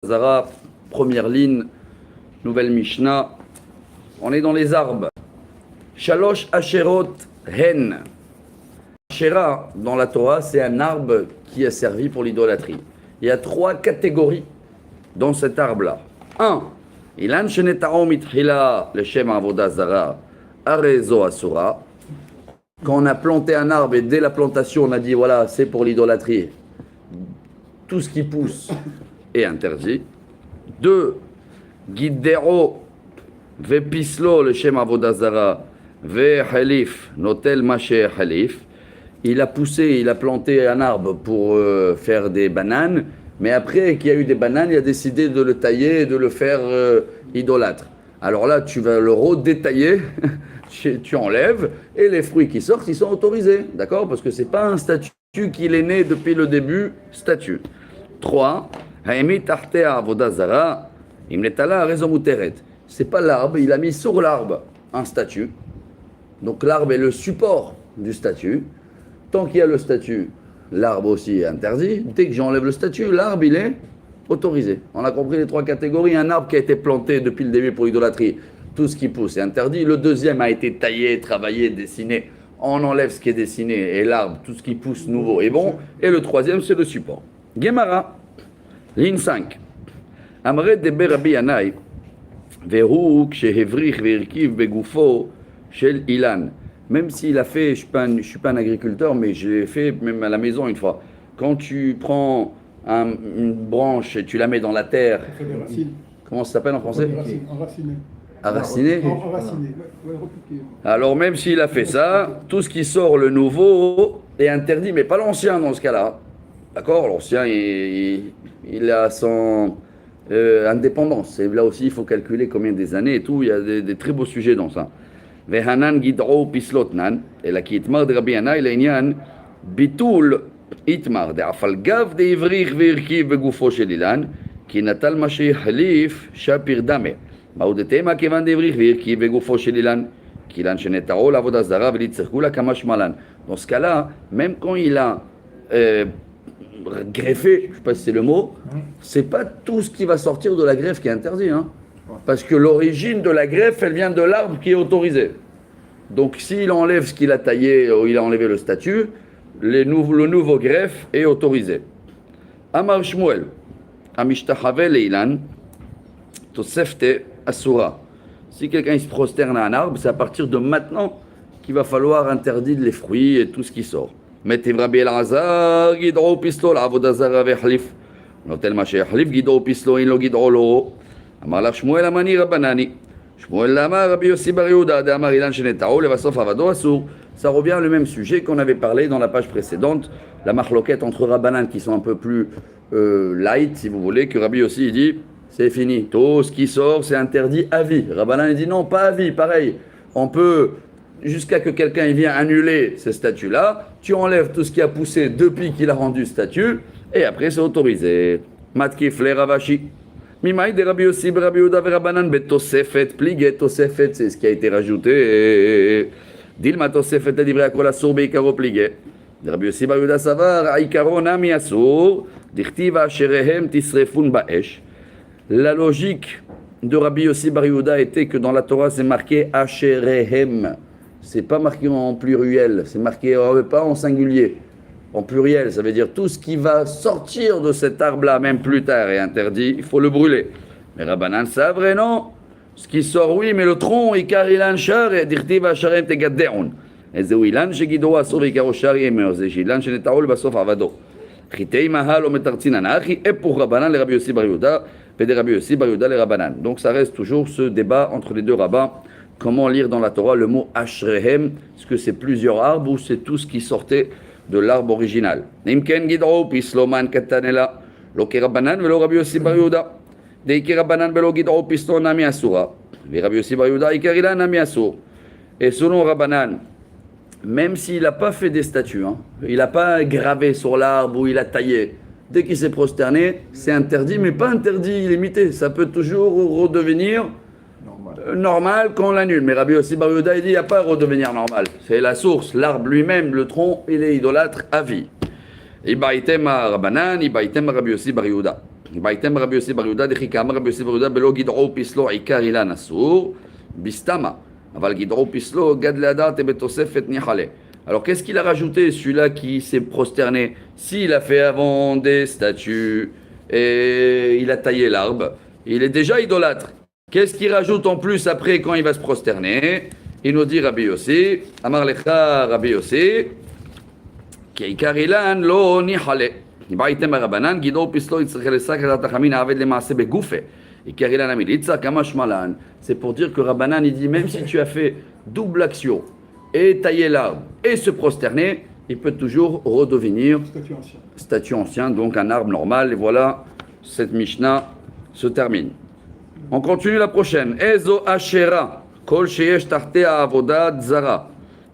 Zara, première ligne, nouvelle Mishnah. On est dans les arbres. Shalosh Asherot Hen. Asherah, dans la Torah, c'est un arbre qui a servi pour l'idolâtrie. Il y a 3 catégories dans cet arbre-là. 1. Ilan Shenetao Mitchila Leshem Avodah Zara Arezo Asura. Quand on a planté un arbre et dès la plantation, on a dit voilà, c'est pour l'idolâtrie. Tout ce qui pousse est interdit. 2. Guidero Vepislo le Shem Avodah Zara Ve Halif Notel Maché Halif. Il a poussé, il a planté un arbre pour faire des bananes, mais après qu'il y a eu des bananes, il a décidé de le tailler et de le faire idolâtre. Alors là, tu vas le redétailler, tu enlèves, et les fruits qui sortent, ils sont autorisés, d'accord? Parce que c'est pas un statut qu'il est né depuis le début, statut. 3. Haemi Tartea Avodah Zara Imletala Rezo Muteret. C'est pas l'arbre, il a mis sur l'arbre un statut. Donc l'arbre est le support du statut. Tant qu'il y a le statut, l'arbre aussi est interdit. Dès que j'enlève le statut, l'arbre, il est autorisé. On a compris les 3 catégories. Un arbre qui a été planté depuis le début pour l'idolâtrie, tout ce qui pousse est interdit. Le deuxième a été taillé, travaillé, dessiné. On enlève ce qui est dessiné et l'arbre, tout ce qui pousse nouveau est bon. Et le troisième, c'est le support. Gemara, ligne 5. Amre deber Rabbi Yanai, vehu kshehevrich ve'irkiv begufo shel ilan. Même s'il a fait, je ne suis pas un agriculteur, mais je l'ai fait même à la maison une fois. Quand tu prends une branche et tu la mets dans la terre, comment ça s'appelle en français? Enraciné. Enraciné. Enraciné. Alors même s'il a fait ça, tout ce qui sort le nouveau est interdit, mais pas l'ancien dans ce cas-là. D'accord? L'ancien, il a son indépendance. Et là aussi, il faut calculer combien des années et tout. Il y a des très beaux sujets dans ça. והנן גדעו פסלותנן, אלא כי יתמר דרבי ינאי לעניין ביטול יתמר דאף על גב דעבריך והרכיב בגופו של אילן, כי נטל מה שיחליף שפיר דמה. מהו דתמה כיוון דעבריך והרכיב בגופו של אילן, כי אילן שנטעו לעבודה זרה וליצחקו לה כמה שמלן. Dans ce cas-là, même quand il a greffé, je ne sais pas si c'est le mot, c'est pas tout ce qui va sortir de la greffe qui est interdit, hein. Parce que l'origine de la greffe, elle vient de l'arbre qui est autorisé. Donc s'il enlève ce qu'il a taillé ou il a enlevé le statut, le nouveau greffe est autorisé. Amar Shmuel, Amishtachave leilan, Tosefte Asura. Si quelqu'un se prosterne à un arbre, c'est à partir de maintenant qu'il va falloir interdire les fruits et tout ce qui sort. Metiv Rabbi Elazar, Gidro Pislo, la Avodah Zara ve'Halif. Notel ma she'Halif, Gidro Pislo, in lo Gidro lo. אמר לך שמואל המני רבנני, שמואל אמר רבי יוסי בר יהודה, דאמר אילן שנטעו לבסוף עבדו אסור. Ça revient le même sujet qu'on avait parlé dans la page précédente, la marloquette entre Rabbanan qui sont un peu plus light, si vous voulez, que Rabbi Yossi il dit, c'est fini, tout ce qui sort c'est interdit à vie. Rabbanan il dit non, pas à vie, pareil. On peut, jusqu'à que quelqu'un il vienne annuler ce statut-là, tu enlèves tout ce qui a poussé depuis qu'il a rendu statut, et après c'est autorisé. Matkif le Ravashi. Mimaï de Rabbi Yossi, Rabbi Yehuda et Rabbanan, betosefet, pligé, tosefet, c'est ce qui a été rajouté. Dilma tosefet, a divrei akol asur beikaro pligé. De Rabbi Yossi, Rabbi Yehuda savar, aikaro nami asur, dichtiva sherehem tisrefun baesh. La logique de Rabbi Yossi Bar Yehuda était que dans la Torah c'est marqué asherehem. C'est pas marqué en pluriel, c'est marqué pas en singulier. En pluriel, ça veut dire tout ce qui va sortir de cet arbre-là, même plus tard, est interdit, il faut le brûler. Mais Rabbanan, ça vrai, non? Ce qui sort, oui, mais le tronc, Ikar ilan shar, et dirtiv asharem tegaddeon. Et c'est ilan shegido asur, Ikar shar yemer, c'est ilan shenetaol basof avado. Chitei mahal o metartzin anachi, et pour Rabbanan, les Rabbi Yossi Bar Yehuda, et des Rabbi Yossi Bar Yehuda, les Rabbanan. Donc ça reste toujours ce débat entre les deux rabbins. Comment lire dans la Torah le mot ashrehem? Est-ce que c'est plusieurs arbres ou c'est tout ce qui sortait de l'arbre original? Nimken gidro pisloman katanela lo kerabanan velo Rabbi Yossi Bar Yehuda de kerabanan velo gidro pislo nami asura ve Rabbi Yossi Bar Yehuda ikarila nami asur. Et selon Rabbanan, même s'il n'a pas fait des statues, hein, il n'a pas gravé sur l'arbre ou il a taillé, dès qu'il s'est prosterné, c'est interdit, mais pas interdit illimité. Ça peut toujours redevenir normal quand on l'annule. Mais Rabbi Yossi Bar Yehuda il dit il n'y a pas à redevenir normal. C'est la source, l'arbre lui-même, le tronc, il est idolâtre à vie. Ibaïtem à Rabbanan, Ibaïtem à Rabbi Yossi Bar Yehuda. Baïtem Rabbi Yossi Bar Yehuda, Dechikam Rabbi Yossi Bar Yehuda, Belo Gidro Pislo Ikar Ilan Asur, Bistama. Aval Gidro Pislo, Gad Leadat et Betosefet Nihale. Alors qu'est-ce qu'il a rajouté, celui-là qui s'est prosterné? S'il a fait avant des statues et il a taillé l'arbre, il est déjà idolâtre. Qu'est-ce qu'il rajoute en plus après quand il va se prosterner? Il nous dit Rabbi Yossi, Amar Lecha Rabbi Yossi, Keikar Ilan lo nihale. Baïtem Rabanan, Gidro Pislo Yitzrach Lesak Ratachamina Aved Lemaase Begoufe. Keikar Ilan Amilitza Kamash Malan. C'est pour dire que Rabbanan il dit même si tu as fait double action et tailler l'arbre et se prosterner, il peut toujours redevenir statut ancien, donc un arbre normal. Et voilà, cette Mishnah se termine. On continue la prochaine. Ezo Ashera, Kol Sheyesh Tartea Avodat Zara.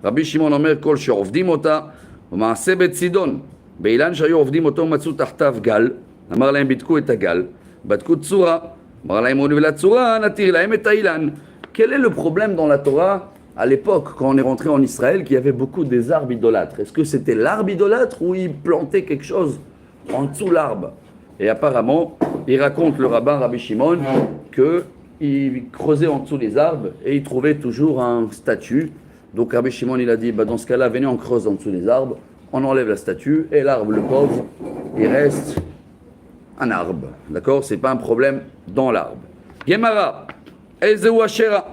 Rabbi Shimon Omer, Kol Sheovdim Ota, Maase Bet Sidon. Beilan Shayo Ovdim Oto Matsu Tartav Gal. Amar Laim Bitku et Agal. Batku Tsura. Amar Laim Onu Vela Tsura. Natir Laim et Ailan. Quel est le problème dans la Torah à l'époque, quand on est rentré en Israël, qu'il y avait beaucoup des arbres idolâtres? Est-ce que c'était l'arbre idolâtre ou il plantait quelque chose en dessous de l'arbre? Et apparemment, il raconte le rabbin Rabbi Shimon qu'il creusait en dessous des arbres et il trouvait toujours un statut. Donc Rabbi Shimon il a dit, dans ce cas-là, venez on creuse en dessous des arbres, on enlève la statue et l'arbre, le pauvre, il reste un arbre. D'accord? C'est pas un problème dans l'arbre. Gemara, Ezeu Ashera.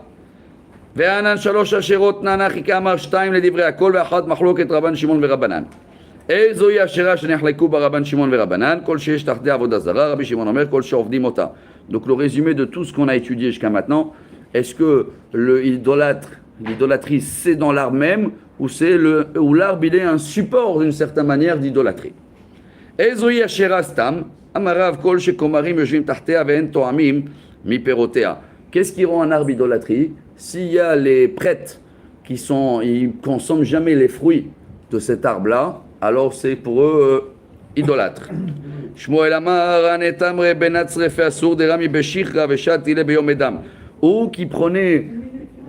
וענן שלוש אשרות נענך כאמר שתיים לדברי הכל ואחת מחלוקת רבן שמעון ורבנן. איזוהי השערה שנחלקו ברבן שמעון ורבנן? כל שיש תחתי עבודה זרה, רבי שמעון אומר כל שעובדים אותה. Donc le résumé de tout ce qu'on a étudié jusqu'à maintenant, est-ce que l'idolâtrie c'est dans l'arbre même ou l'arbre il est un support d'une certaine manière d'idolâtrie? איזוהי השערה סתם, אמר רב כל שכומרים יושבים תחתיה ואין טועמים מפירותיה. Qu'est-ce qui rend un arbre idolâtrie? S'il y a les prêtres ils consomment jamais les fruits de cet arbre-là, alors c'est pour eux idolâtre. Shmuel Amar anetamre benatzrefe asur derami beshichra veshatile beyom edam. Ou qui prenait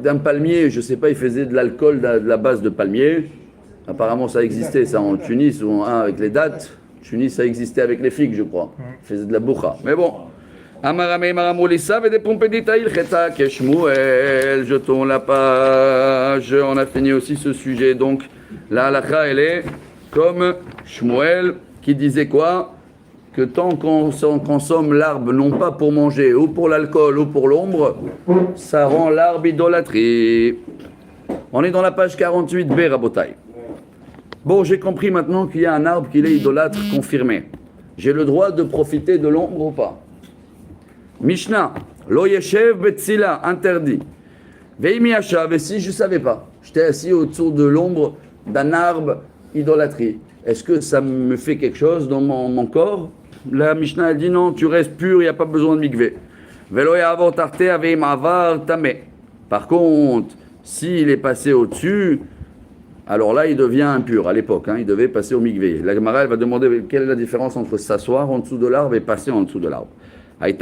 d'un palmier, je sais pas, il faisait de l'alcool de la base de palmier. Apparemment ça existait ça en Tunis ou avec les dates. Tunis ça existait avec les figues je crois. Il faisait de la boucha. Mais bon. Amaramei maramolissa et des pompédita il cheta que Shmuel, jetons la page. On a fini aussi ce sujet. Donc la halakha elle est comme Shmuel qui disait quoi? Que tant qu'on consomme l'arbre non pas pour manger ou pour l'alcool ou pour l'ombre, ça rend l'arbre idolâtrie. On est dans la page 48b Rabotai. Bon, j'ai compris maintenant qu'il y a un arbre qui est idolâtre confirmé. J'ai le droit de profiter de l'ombre ou pas? Mishnah, lo yeshev betzila, interdit. Veimi yashav, et si je ne savais pas, j'étais assis autour de l'ombre d'un arbre idolâtrie, est-ce que ça me fait quelque chose dans mon corps? La Mishnah elle dit non, tu restes pur, il n'y a pas besoin de mikvé. Velo yavor tarte aveim avar tamé. Par contre, s'il est passé au-dessus, alors là il devient impur. À l'époque, il devait passer au mikvé. La Gemara elle va demander quelle est la différence entre s'asseoir en dessous de l'arbre et passer en dessous de l'arbre. Mais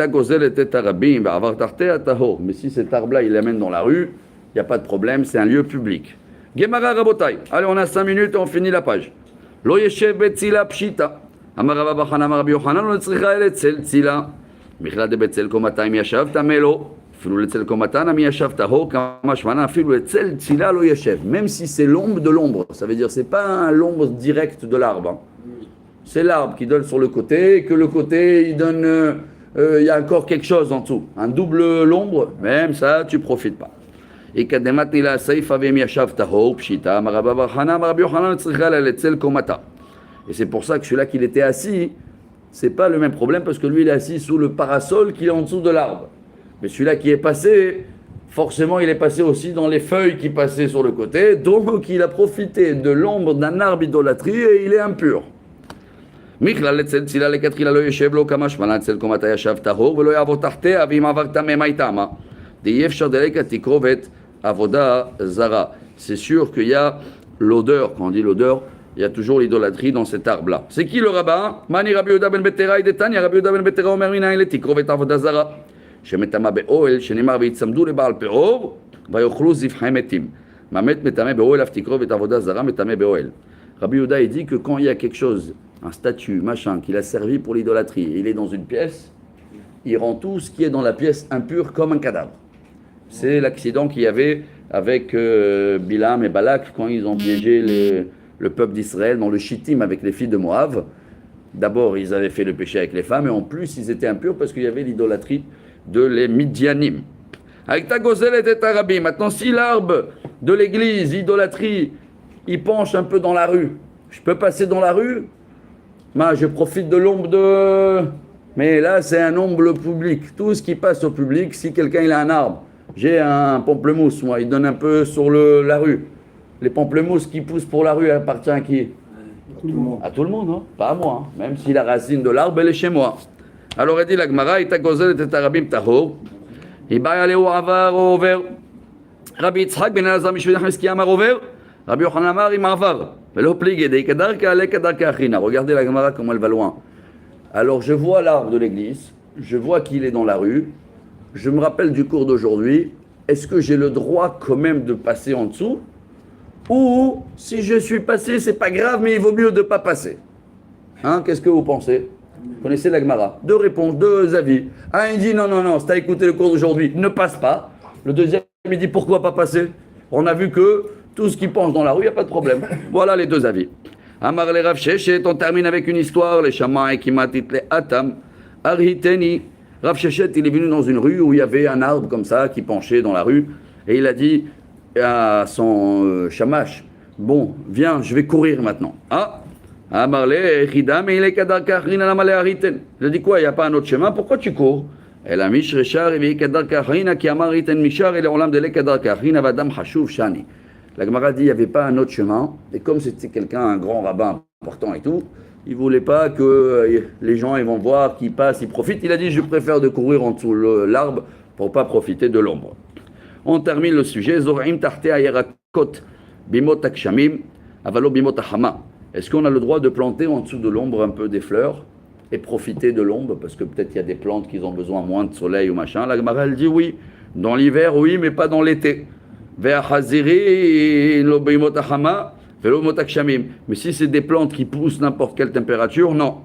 si cet arbre-là, il l'amène dans la rue, il n'y a pas de problème, c'est un lieu public. Gemara Rabotai. Allez, on a 5 minutes et on finit la page. Lo yeshev betzila pshita. Amar Rava bar Chana, Amar Rabbi Yochanan, lo tzricha letzel tzila. Michla de betzel komata im yashav tamelo. Filu letzel komata nam yashav taho. Kamash mana filu letzel tzila lo yeshev. Même si c'est l'ombre de l'ombre, ça veut dire c'est pas l'ombre directe de l'arbre. C'est l'arbre qui donne sur le côté, que le côté il donne. Il y a encore quelque chose en dessous, un double l'ombre, même ça, tu profites pas. Et c'est pour ça que celui-là qu'il était assis, c'est pas le même problème parce que lui il est assis sous le parasol qui est en dessous de l'arbre. Mais celui-là qui est passé, forcément il est passé aussi dans les feuilles qui passaient sur le côté, donc il a profité de l'ombre d'un arbre idolâtrie et il est impur. מכלל אצל צילה לכתחילה לא ישב לו כמה שמנה אצל קומתה ישב טהור ולא יעבור תחתיה ואם עבר טמא מה איתמה דאי אפשר דלקת תקרובת עבודה זרה. C'est sûr qu'il y a l'odeur, quand on dit l'odeur, il y a toujours l'idolâtrie dans cet arbre-là. C'est qui le rabbin? Mani Rabbi Yehuda ben Betera idetani, Rabbi Yehuda ben Betera omer minayin לתקרובת עבודה זרה שמטמא באוהל שנאמר ויצמדו לבעל פאור ויאכלו זבחי מתים. מה מת מטמא באוהל אף תקרובת עבודה זרה מטמא באוהל. Rabbi Yehuda il dit que quand il y a quelque chose un statut, machin, qu'il a servi pour l'idolâtrie, il est dans une pièce, il rend tout ce qui est dans la pièce impur comme un cadavre. C'est l'accident qu'il y avait avec Bilam et Balak quand ils ont piégé le peuple d'Israël dans le Shittim avec les filles de Moab. D'abord, ils avaient fait le péché avec les femmes, et en plus, ils étaient impurs parce qu'il y avait l'idolâtrie de les Midianim. Avec ta gozelle et ta rabbi. Maintenant, si l'arbre de l'église, idolâtrie, il penche un peu dans la rue, je peux passer dans la rue? Je profite de l'ombre de... Mais là, c'est un ombre public. Tout ce qui passe au public, si quelqu'un il a un arbre, j'ai un pamplemousse, moi, il donne un peu sur la rue. Les pamplemousses qui poussent pour la rue, appartient à qui? À tout le monde, hein? Pas à moi. Hein? Même si la racine de l'arbre, elle est chez moi. Alors, elle dit la Gemara, Ita gozel et tarabim tahor. Ibaya leo avar over. Rabbi Yitzhak ben Elazar mishvil Chizki amar over. Rabbi Yochanan amar im avar. Velo pligé de kadarka ale kadarka achina. Regardez la Gemara comment elle va loin. Alors, je vois l'arbre de l'église. Je vois qu'il est dans la rue. Je me rappelle du cours d'aujourd'hui. Est-ce que j'ai le droit quand même de passer en dessous? Ou si je suis passé, c'est pas grave, mais il vaut mieux de ne pas passer. Hein, qu'est-ce que vous pensez? Vous connaissez la Gemara? Deux réponses, deux avis. Un, il dit non, si tu as écouté le cours d'aujourd'hui, ne passe pas. Le deuxième, il dit pourquoi pas passer? On a vu que tout ce qui penche dans la rue, il n'y a pas de problème. Voilà les deux avis. Amar le Rav Sheshet, on termine avec une histoire. Les Shamaï qui matit le Atam. Arhiteni. Rav Sheshet, il est venu dans une rue où il y avait un arbre comme ça qui penchait dans la rue. Et il a dit à son shamash, bon, viens, je vais courir maintenant. Amarle, Echida, mais il est kadar kahrina la malé ariten. Il a dit quoi, il n'y a pas un autre chemin, pourquoi tu cours? Elle a mish rechar, et kadar kahrina, qui amariten mishar, et le olam de le kadar kahrina, vadam hashuv shani. La Gemara dit, il n'y avait pas un autre chemin, et comme c'était quelqu'un, un grand rabbin important et tout, il ne voulait pas que les gens ils vont voir, qu'ils passent, ils profitent. Il a dit, je préfère de courir en dessous l'arbre pour ne pas profiter de l'ombre. On termine le sujet. Zoraim tarte ayarakot bimot akshamim avalo bimot ahama. Est-ce qu'on a le droit de planter en dessous de l'ombre un peu des fleurs et profiter de l'ombre? Parce que peut-être il y a des plantes qui ont besoin moins de soleil ou machin. La Gemara elle dit oui. Dans l'hiver, oui, mais pas dans l'été. Ve'achaziri lo bimot ahama velo bimot akshamim. Mais si c'est des plantes qui poussent n'importe quelle température, non.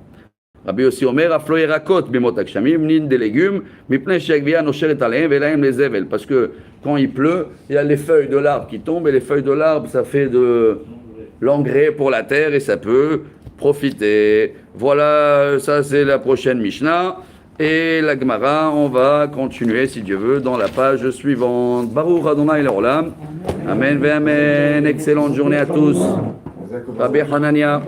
Rabbi Yossi Omer, aflo yerakot bimot akshamim, nin des légumes, mipnei she'agvia nosheret aleim velaim les evel. Parce que quand il pleut, il y a les feuilles de l'arbre qui tombent, et les feuilles de l'arbre, ça fait de l'engrais pour la terre, et ça peut profiter. Voilà, ça c'est la prochaine Mishnah. Et la Gemara, on va continuer, si Dieu veut, dans la page suivante. Baruch Adonai Leolam. Amen ve Amen. Excellente journée à tous. Rabbi Hanania.